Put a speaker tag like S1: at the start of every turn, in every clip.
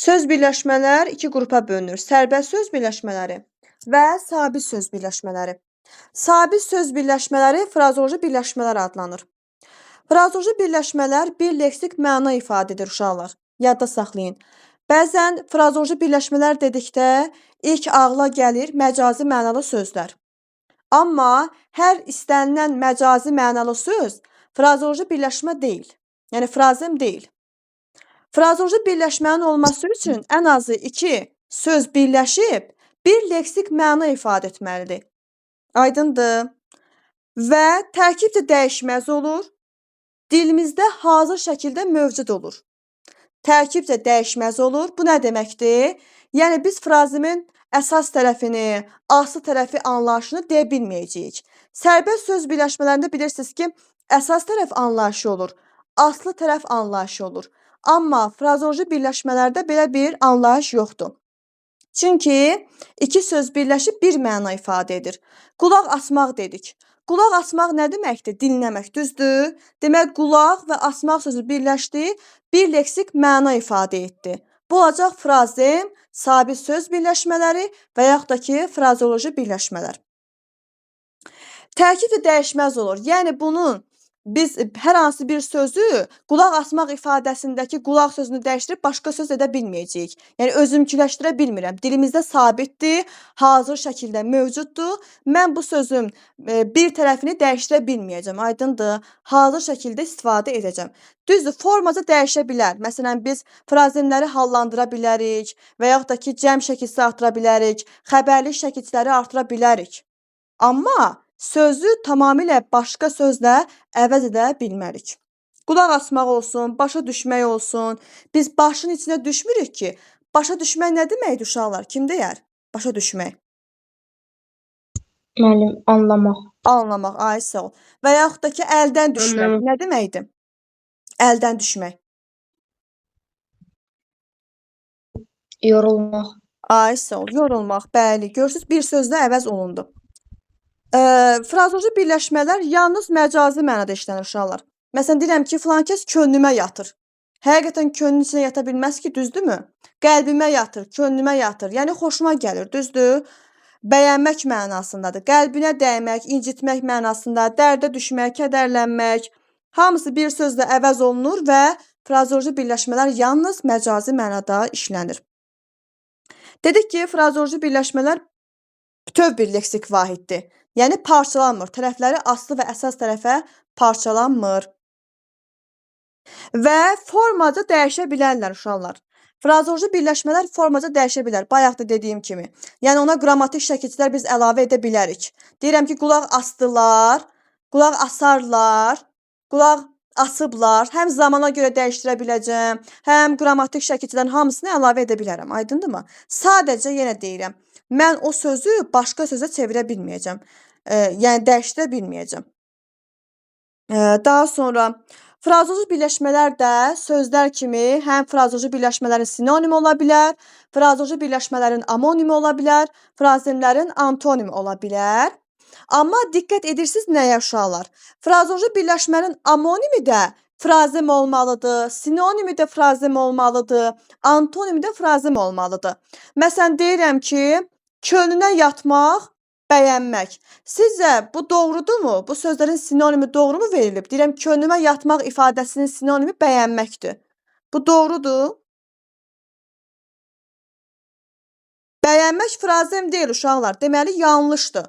S1: Söz birləşmələr iki qrupa bölünür. Sərbəst söz birləşmələri və sabit söz birləşmələri. Sabit söz birləşmələri frazeoloji birləşmələr adlanır. Frazeoloji birləşmələr bir leksik məna ifadə edir uşaqlar. Yadda saxlayın. Bəzən frazeoloji birləşmələr dedikdə ilk ağla gəlir məcazi mənalı sözlər. Amma hər istənilən məcazi mənalı söz frazeoloji birləşmə deyil. Yəni frazem deyil. Frazeoloji birləşmənin olması üçün ən azı iki söz birləşib bir leksik məna ifadə etməlidir. Aydındır? Və tərkib də dəyişməz olur. Dilimizdə hazır şəkildə mövcud olur. Tərkib də dəyişməz olur. Bu nə deməkdir? Yəni biz frazemin əsas tərəfini, aslı tərəfi anlayışını deyə bilməyəcəyik. Sərbəst söz birləşmələrində bilirsiniz ki, əsas tərəf anlayışı olur, aslı tərəf anlayışı olur. Amma frazeoloji birləşmələrdə belə bir anlayış yoxdur. Çünki iki söz birləşib bir məna ifadə edir. Qulaq asmaq dedik. Qulaq asmaq nə deməkdir? Dinləmək, düzdür? Demək, qulaq və asmaq sözü birləşdi, bir leksik məna ifadə etdi. Bu olacaq frazem, sabit söz birləşmələri və yaxud da ki, frazeoloji birləşmələr. Tərkib də dəyişməz olur. Yəni, bunun biz hər hansı bir sözü qulaq asmaq ifadəsindəki qulaq sözünü dəyişdirib başqa söz edə bilməyəcəyik. Yəni, özümküləşdirə bilmirəm. Dilimizdə sabitdir, hazır şəkildə mövcuddur. Mən bu sözün bir tərəfini dəyişdirə bilməyəcəm. Aydındır? Hazır şəkildə istifadə edəcəm. Düzdür, formaca dəyişə bilər. Məsələn, biz frazemləri hallandıra bilərik və yaxud da ki, cəm şəkilsi artıra bilərik, xəbərlik şəkilləri artıra bilərik. Amma sözü tamamilə başqa sözlə əvəz edə bilmərik. Qulaq asmaq olsun, başa düşmək olsun. Biz başın içinə düşmürük ki, başa düşmək nə deməkdir uşaqlar? Kim deyər? Başa düşmək.
S2: Müəllim, anlamaq.
S1: Anlamaq, ay sağ ol. Və yaxud da ki, əldən düşmək. Nə deməkdir? Əldən düşmək.
S2: Yorulmaq.
S1: Ay sağ ol, yorulmaq, bəli. Görürsünüz, bir sözlə əvəz olundu. Frazeoloji birləşmələr yalnız məcazi mənada işlənir uşaqlar. Məsələn, deyirəm ki, filan kəs könlümə yatır. Həqiqətən könlün içinə yata bilməz ki, düzdürmü? Qəlbimə yatır, könlümə yatır. Yəni, xoşuma gəlir, düzdür? Bəyənmək mənasındadır. Qəlbinə dəymək, incitmək mənasında, dərdə düşmək, kədərlənmək. Hamısı bir sözlə əvəz olunur və frazeoloji birləşmələr yalnız məcazi mənada işlənir. Dedik ki, frazeoloji birləşmələr bütöv bir leksik vahiddir. Yəni, parçalanmır. Tərəfləri aslı və əsas tərəfə parçalanmır. Və formaca dəyişə bilərlər uşaqlar. Frazeoloji birləşmələr formaca dəyişə bilər. Bayaq da dediyim kimi. Yəni, ona qrammatik şəkilçilər biz əlavə edə bilərik. Deyirəm ki, qulaq asdılar, qulaq asarlar, qulaq asıblar. Həm zamana görə dəyişdirə biləcəm, həm qrammatik şəkilçilərin hamısını əlavə edə bilərəm. Aydındır mı? Sadəcə yenə deyirəm. Mən o sözü başqa sözə çevirə bilməyəcəm. Yəni, dəyişdirə bilməyəcəm. Daha sonra frazeoloji birləşmələr də sözlər kimi həm frazeoloji birləşmələrin sinonimi ola bilər, frazeoloji birləşmələrin amonimi ola bilər, frazemlərin antonimi ola bilər. Amma diqqət edirsiniz nəyə uşaqlar? Frazeoloji birləşmənin amonimi də frazem olmalıdır, sinonimi də frazem olmalıdır, antonimi də frazem olmalıdır. Məsələn, deyirəm ki, könlünə yatmaq, bəyənmək. Sizcə bu doğrudurmu? Bu sözlərin sinonimi doğru mu verilib? Deyirəm, könlümə yatmaq ifadəsinin sinonimi bəyənməkdir. Bu doğrudur. Bəyənmək frazem deyil uşaqlar. Deməli, yanlışdır.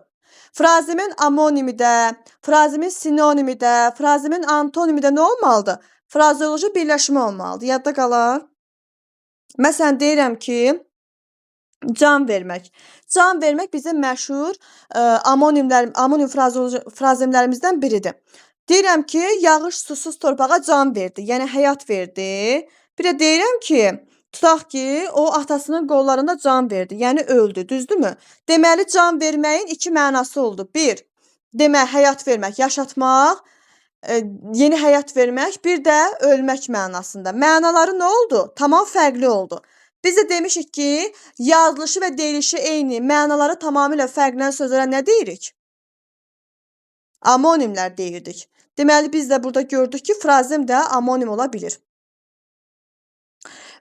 S1: Frazemin amonimi də, frazemin sinonimi də, frazemin antonimi də nə olmalıdır? Frazeoloji birləşmə olmalıdır. Yadda qalar. Məsələn, deyirəm ki, can vermək. Can vermək bizim məşhur amonim frazemlərimizdən biridir. Deyirəm ki, yağış susuz torpağa can verdi, yəni həyat verdi. Bir də deyirəm ki, tutaq ki, o atasının qollarında can verdi, yəni öldü, düzdürmü? Deməli, can verməyin iki mənası oldu. Bir, demək, həyat vermək, yaşatmaq, yeni həyat vermək, bir də ölmək mənasında. Mənaları nə oldu? Tamam fərqli oldu. Biz də demişik ki, yazılışı və deyilişi eyni, mənaları tamamilə fərqlənən sözlərə nə deyirik? Amonimlər deyirdik. Deməli, biz də burada gördük ki, frazem də amonim ola bilir.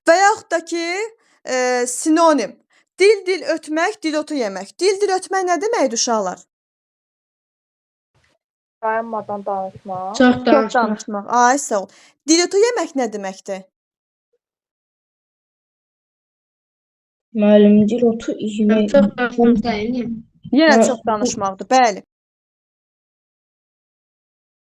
S1: Və yaxud da ki, sinonim. Dil ötmək, dilotu yemək. Dil ötmək nə deməkdir uşaqlar?
S2: Dayanmadan danışmaq.
S3: Çox
S1: Çox
S3: danışmaq.
S1: danışmaq. Ay sağ ol. Dilotu yemək nə deməkdir?
S4: Müəllim, dilotu yemək.
S3: Çox danışmaq da yəni.
S1: Yenə
S4: Hə,
S1: çox danışmaqdır. Bəli.